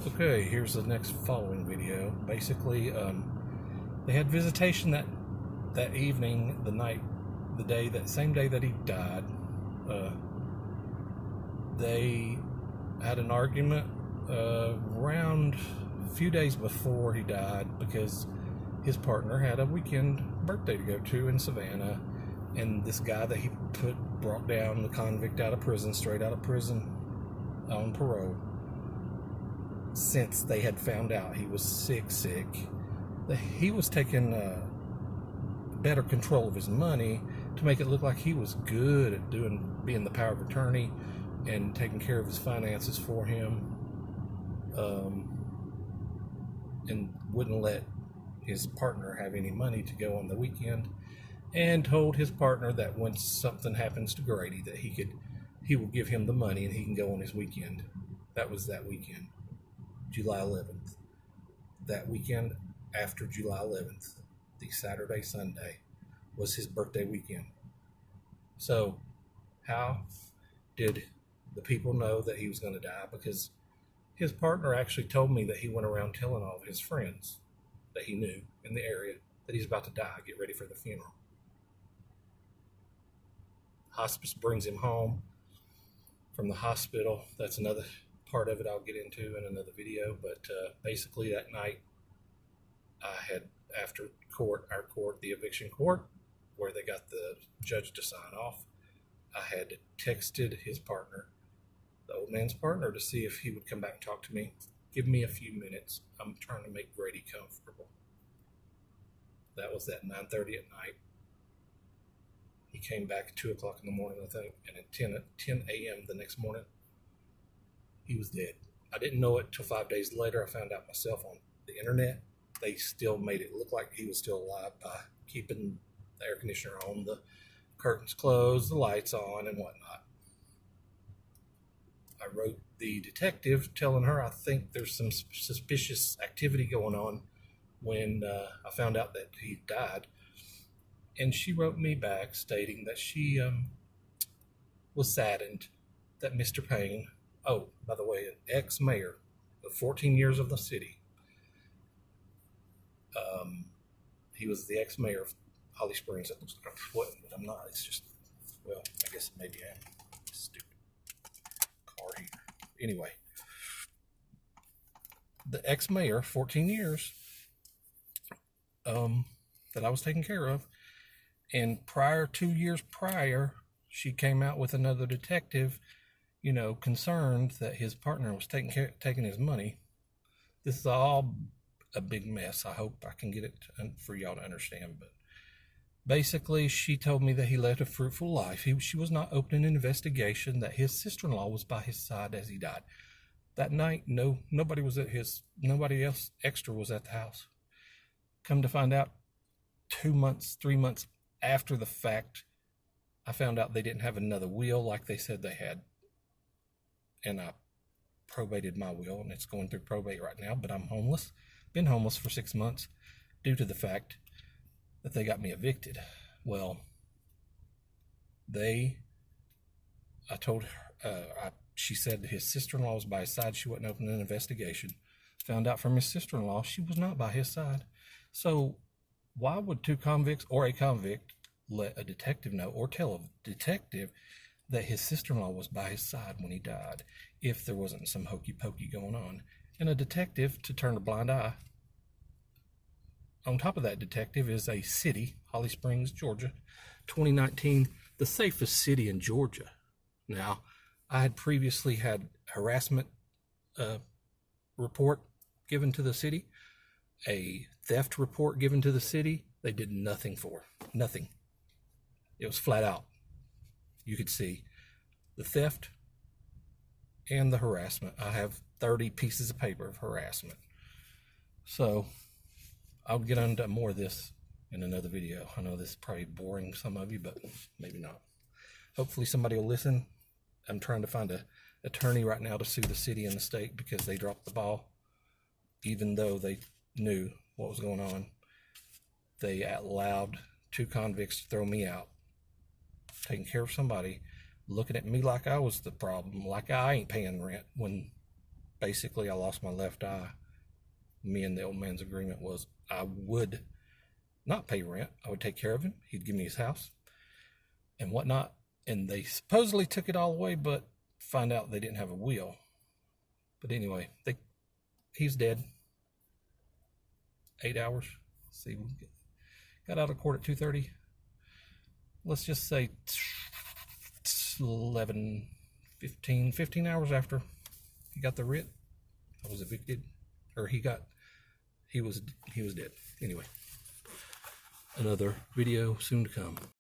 Okay, here's the next following video. Basically, they had visitation that evening, that same day that he died. They had an argument around a few days before he died because his partner had a weekend birthday to go to in Savannah, and this guy that he brought down, the convict straight out of prison on parole, since they had found out he was sick, he was taking better control of his money to make it look like he was good at being the power of attorney and taking care of his finances for him, and wouldn't let his partner have any money to go on the weekend, and told his partner that when something happens to Grady that he will give him the money and he can go on his weekend. That was that weekend, July 11th. That weekend after July 11th, the Saturday, Sunday, was his birthday weekend. So how did the people know that he was going to die? Because his partner actually told me that he went around telling all of his friends that he knew in the area that he's about to die, get ready for the funeral. Hospice brings him home from the hospital. That's another part of it I'll get into in another video, but basically that night I had, after our court, the eviction court, where they got the judge to sign off, I had texted his partner, the old man's partner, to see if he would come back and talk to me. Give me a few minutes. I'm trying to make Grady comfortable. That was at 9:30 at night. He came back at 2 o'clock in the morning, I think, and at 10 a.m. the next morning, he was dead. I didn't know it till 5 days later. I found out myself on the internet. They still made it look like he was still alive by keeping the air conditioner on, the curtains closed, the lights on, and whatnot. I wrote the detective telling her I think there's some suspicious activity going on when I found out that he died. And she wrote me back stating that she was saddened that Mr. Payne, oh, by the way, an ex-mayor of 14 years of the city, he was the ex-mayor of Holly Springs. That looks like I'm sweating, but I'm not. It's just, well, I guess maybe I am. Stupid car heater. Anyway, the ex-mayor, 14 years, that I was taking care of, and 2 years prior, she came out with another detective, concerned that his partner was taking his money. This is all a big mess. I hope I can get it for y'all to understand. But basically, she told me that he led a fruitful life. She was not opening an investigation, that his sister-in-law was by his side as he died. That night, nobody else extra was at the house. Come to find out, 3 months after the fact, I found out they didn't have another will like they said they had. And I probated my will, and it's going through probate right now, but I'm homeless. Been homeless for 6 months due to the fact that they got me evicted. Well, I told her, she said his sister-in-law was by his side. She wasn't opening an investigation. Found out from his sister-in-law she was not by his side. So why would two convicts or a convict let a detective know, or tell a detective that his sister-in-law was by his side when he died, if there wasn't some hokey pokey going on? And a detective to turn a blind eye. On top of that detective is a city, Holly Springs, Georgia, 2019, the safest city in Georgia. Now, I had previously had harassment report given to the city, a theft report given to the city. They did nothing for. Nothing. It was flat out. You could see the theft and the harassment. I have 30 pieces of paper of harassment. So I'll get into more of this in another video. I know this is probably boring some of you, but maybe not. Hopefully somebody will listen. I'm trying to find an attorney right now to sue the city and the state because they dropped the ball. Even though they knew what was going on, they allowed two convicts to throw me out, taking care of somebody, looking at me like I was the problem, like I ain't paying rent when basically I lost my left eye. Me and the old man's agreement was I would not pay rent. I would take care of him. He'd give me his house and whatnot. And they supposedly took it all away, but find out they didn't have a will. But anyway, he's dead. 8 hours. Let's see, we got out of court at 2:30. Let's just say 11, 15 hours after he got the writ, I was evicted, or he was dead. Anyway, another video soon to come.